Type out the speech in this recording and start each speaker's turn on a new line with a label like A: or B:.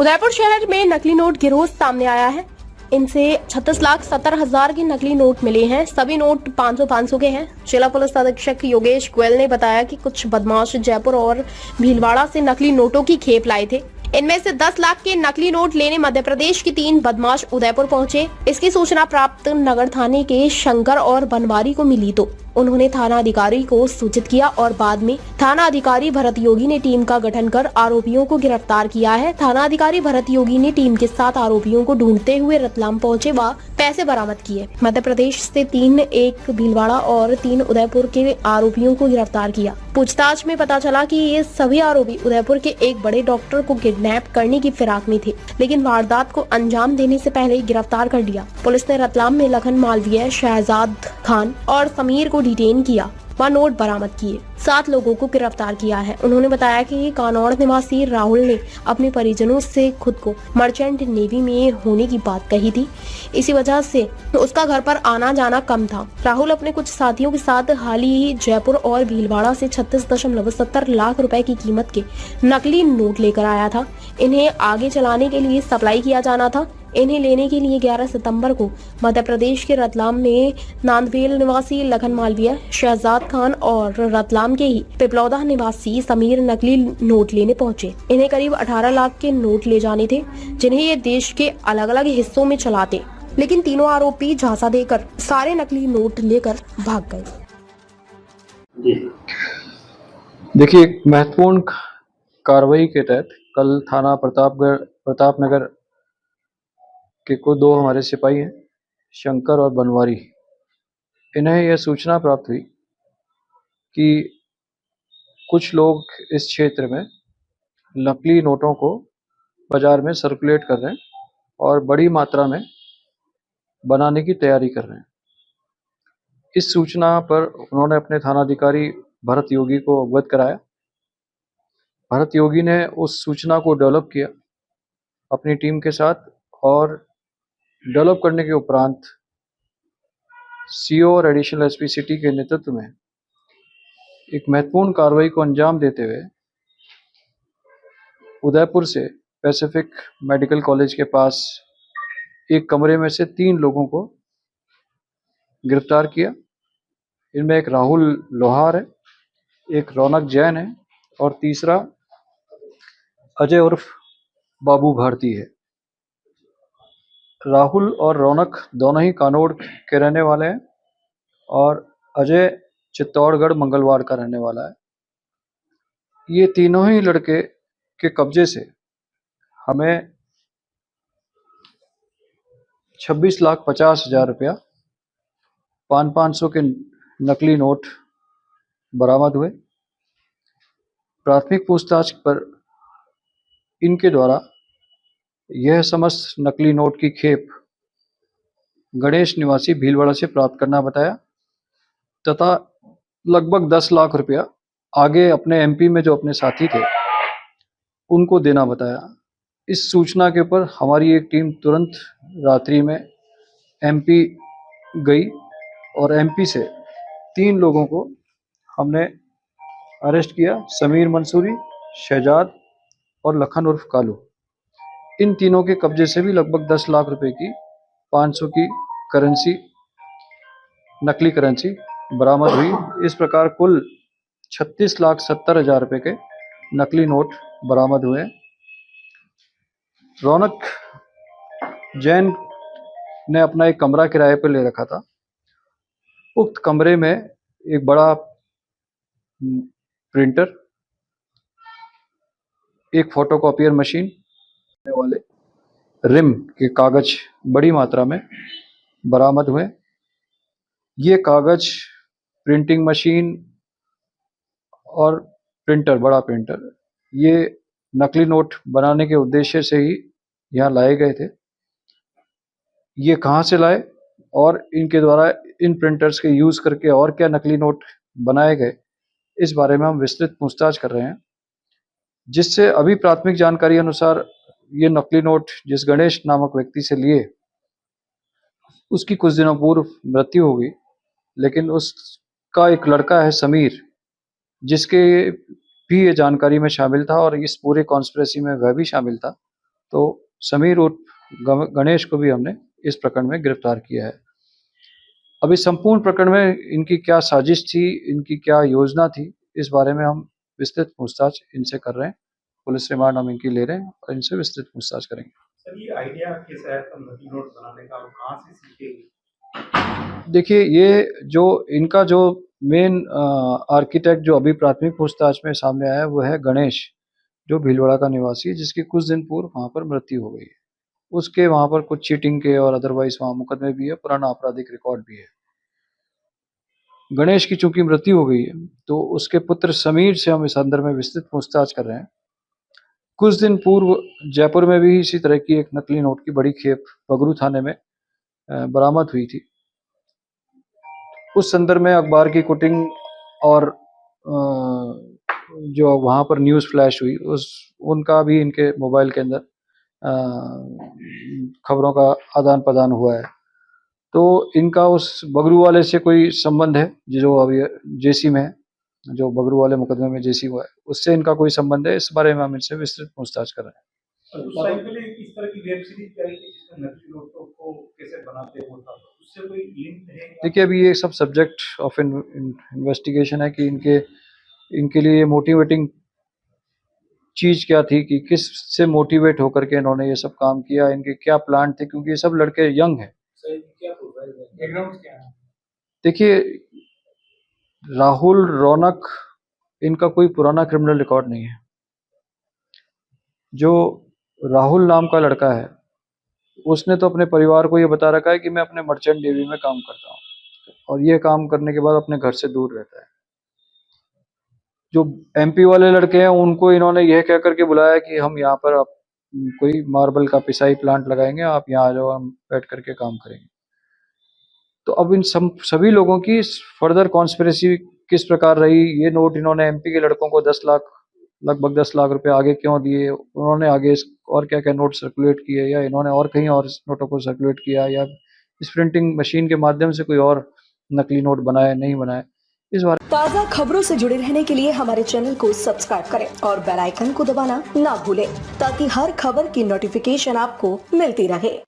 A: उदयपुर शहर में नकली नोट गिरोह सामने आया है। इनसे 36,70,000 के नकली नोट मिले हैं। सभी नोट 500-500 के हैं। जिला पुलिस अधीक्षक योगेश गोयल ने बताया कि कुछ बदमाश जयपुर और भीलवाड़ा से नकली नोटों की खेप लाए थे। इनमें से 10 लाख के नकली नोट लेने मध्य प्रदेश के 3 बदमाश उदयपुर पहुंचे। इसकी सूचना प्राप्त नगर थाने के शंकर और बनवारी को मिली तो उन्होंने थाना अधिकारी को सूचित किया और बाद में थाना अधिकारी भरत योगी ने टीम का गठन कर आरोपियों को गिरफ्तार किया है। थाना अधिकारी भरत योगी ने टीम के साथ आरोपियों को ढूंढते हुए रतलाम पहुंचे व पैसे बरामद किए। मध्य प्रदेश से 3, एक भीलवाड़ा और 3 उदयपुर के आरोपियों को गिरफ्तार किया। पूछताछ में पता चला कि ये सभी आरोपी उदयपुर के एक बड़े डॉक्टर को किडनैप करने की फिराक में थे, लेकिन वारदात को अंजाम देने से पहले गिरफ्तार कर लिया। पुलिस ने रतलाम में लखन मालवीय, शहजाद खान और समीर को डिटेन किया व नोट बरामद किए। 7 लोगों को गिरफ्तार किया है। उन्होंने बताया कि कानौड़ निवासी राहुल ने अपने परिजनों से खुद को मर्चेंट नेवी में होने की बात कही थी। इसी वजह से उसका घर पर आना जाना कम था। राहुल अपने कुछ साथियों के साथ हाल ही जयपुर और भीलवाड़ा से 36.70 लाख रुपए की कीमत के नकली नोट लेकर आया था। इन्हें आगे चलाने के लिए सप्लाई किया जाना था। इन्हें लेने के लिए 11 सितंबर को मध्य प्रदेश के रतलाम में नांदवेल निवासी लखन मालवीय, शहजाद खान और रतलाम के ही पिपलौदा निवासी समीर नकली नोट लेने पहुंचे। इन्हें करीब 18 लाख के नोट ले जाने थे, जिन्हें ये देश के अलग अलग हिस्सों में चलाते, लेकिन तीनों आरोपी झांसा देकर सारे नकली नोट लेकर भाग गए।
B: देखिए, एक महत्वपूर्ण कार्रवाई के तहत कल थाना प्रतापनगर के को 2 हमारे सिपाही हैं, शंकर और बनवारी। इन्हें यह सूचना प्राप्त हुई कि कुछ लोग इस क्षेत्र में नकली नोटों को बाजार में सर्कुलेट कर रहे हैं और बड़ी मात्रा में बनाने की तैयारी कर रहे हैं। इस सूचना पर उन्होंने अपने थानाधिकारी भरत योगी को अवगत कराया। भरत योगी ने उस सूचना को डेवलप किया अपनी टीम के साथ और डेवलप करने के उपरांत सीओ और एडिशनल एसपी सिटी के नेतृत्व में एक महत्वपूर्ण कार्रवाई को अंजाम देते हुए उदयपुर से पैसिफिक मेडिकल कॉलेज के पास एक कमरे में से 3 लोगों को गिरफ्तार किया। इनमें एक राहुल लोहार है, एक रौनक जैन है और तीसरा अजय उर्फ बाबू भारती है। राहुल और रौनक दोनों ही कानौड़ के रहने वाले हैं और अजय चित्तौड़गढ़ मंगलवार का रहने वाला है। ये तीनों ही लड़के के कब्जे से हमें 26,50,000 रुपया 500 के नकली नोट बरामद हुए। प्राथमिक पूछताछ पर इनके द्वारा यह समस्त नकली नोट की खेप गणेश निवासी भीलवाड़ा से प्राप्त करना बताया तथा लगभग 10 लाख रुपया आगे अपने एमपी में जो अपने साथी थे उनको देना बताया। इस सूचना के ऊपर हमारी एक टीम तुरंत रात्रि में एमपी गई और एमपी से 3 लोगों को हमने अरेस्ट किया, समीर मंसूरी, शहजाद और लखन उर्फ कालू। इन तीनों के कब्जे से भी लगभग 10 लाख रुपए की 500 की करेंसी, नकली करेंसी बरामद हुई। इस प्रकार कुल 36,70,000 रुपए के नकली नोट बरामद हुए। रौनक जैन ने अपना एक कमरा किराए पर ले रखा था। उक्त कमरे में एक बड़ा प्रिंटर, एक फोटोकॉपियर मशीन वाले रिम के कागज बड़ी मात्रा में बरामद हुए। ये कागज, प्रिंटिंग मशीन और प्रिंटर, बड़ा प्रिंटर, ये नकली नोट बनाने के उद्देश्य से ही यहाँ लाए गए थे। ये कहाँ से लाए और इनके द्वारा इन प्रिंटर्स के यूज करके और क्या नकली नोट बनाए गए, इस बारे में हम विस्तृत पूछताछ कर रहे हैं। जिससे अभी प्राथमिक जानकारी अनुसार ये नकली नोट जिस गणेश नामक व्यक्ति से लिए, उसकी कुछ दिनों पूर्व मृत्यु हो गई, लेकिन उसका एक लड़का है समीर, जिसके भी ये जानकारी में शामिल था और इस पूरे कॉन्स्पिरेसी में वह भी शामिल था। तो समीर उर्फ गणेश को भी हमने इस प्रकरण में गिरफ्तार किया है। अब इस संपूर्ण प्रकरण में इनकी क्या साजिश थी, इनकी क्या योजना थी, इस बारे में हम विस्तृत पूछताछ इनसे कर रहे हैं। पुलिस रिमांड हम इनकी ले रहे हैं और इनसे विस्तृत पूछताछ करेंगे।
C: सर, ये आइडिया कैसा है नकली नोट बनाने का, कहाँ से सीखे?
B: देखिए, ये जो इनका जो मेन आर्किटेक्ट जो अभी प्राथमिक पूछताछ में सामने आया है वो है गणेश, जो भीलवाड़ा का निवासी है, जिसकी कुछ दिन पूर्व वहाँ पर मृत्यु हो गई है। उसके वहाँ पर कुछ चीटिंग के और अदरवाइज वहाँ मुकदमे भी है, पुराना आपराधिक रिकॉर्ड भी है। गणेश की चूंकि मृत्यु हो गई है तो उसके पुत्र समीर से हम इस संदर्भ में विस्तृत पूछताछ कर रहे हैं। कुछ दिन पूर्व जयपुर में भी इसी तरह की एक नकली नोट की बड़ी खेप बगरू थाने में बरामद हुई थी। उस संदर्भ में अखबार की कटिंग और जो वहाँ पर न्यूज़ फ्लैश हुई उनका भी इनके मोबाइल के अंदर खबरों का आदान प्रदान हुआ है। तो इनका उस बगरू वाले से कोई संबंध है, जो अभी जेसी में है, जो बगरू वाले मुकदमे में जेसी हुआ है, उससे इनका कोई संबंध है, इस बारे में हम इनसे विस्तृत पूछताछ कर रहे हैं।
C: उस टाइम पे इस तरह की वेब सीरीज आई थी जिसमें नकली नोटों को कैसे बनाते हैं बोलता, उससे कोई लिंक है?
B: देखिए, अभी ये सब सब्जेक्ट ऑफ इन्वेस्टिगेशन है कि इनके लिए मोटिवेटिंग चीज क्या थी, कि किस से मोटिवेट होकर के इन्होंने ये सब काम किया, इनके क्या प्लान थे, क्योंकि ये सब लड़के यंग हैं।
C: क्या बैकग्राउंड क्या है?
B: देखिए, राहुल रौनक, इनका कोई पुराना क्रिमिनल रिकॉर्ड नहीं है। जो राहुल नाम का लड़का है उसने तो अपने परिवार को ये बता रखा है कि मैं अपने मर्चेंट नेवी में काम करता हूँ, और ये काम करने के बाद अपने घर से दूर रहता है। जो एमपी वाले लड़के हैं उनको इन्होंने यह कह करके बुलाया कि हम यहाँ पर आप कोई मार्बल का पिसाई प्लांट लगाएंगे, आप यहाँ आ जाओ, हम बैठ करके काम करेंगे। तो अब इन सभी लोगों की फर्दर कॉन्स्पिरेसी किस प्रकार रही, ये नोट इन्होंने एमपी के लड़कों को लगभग 10 लाख रुपए आगे क्यों दिए, उन्होंने आगे और क्या क्या नोट सर्कुलेट किए, या इन्होंने और कहीं और नोटों को सर्कुलेट किया, या इस प्रिंटिंग मशीन के माध्यम से कोई और नकली नोट बनाए नहीं बनाए, इस बारे
D: ताज़ा खबरों से जुड़े रहने के लिए हमारे चैनल को सब्सक्राइब करें और बेल आइकन को दबाना ना भूलें, ताकि हर खबर की नोटिफिकेशन आपको मिलती रहे।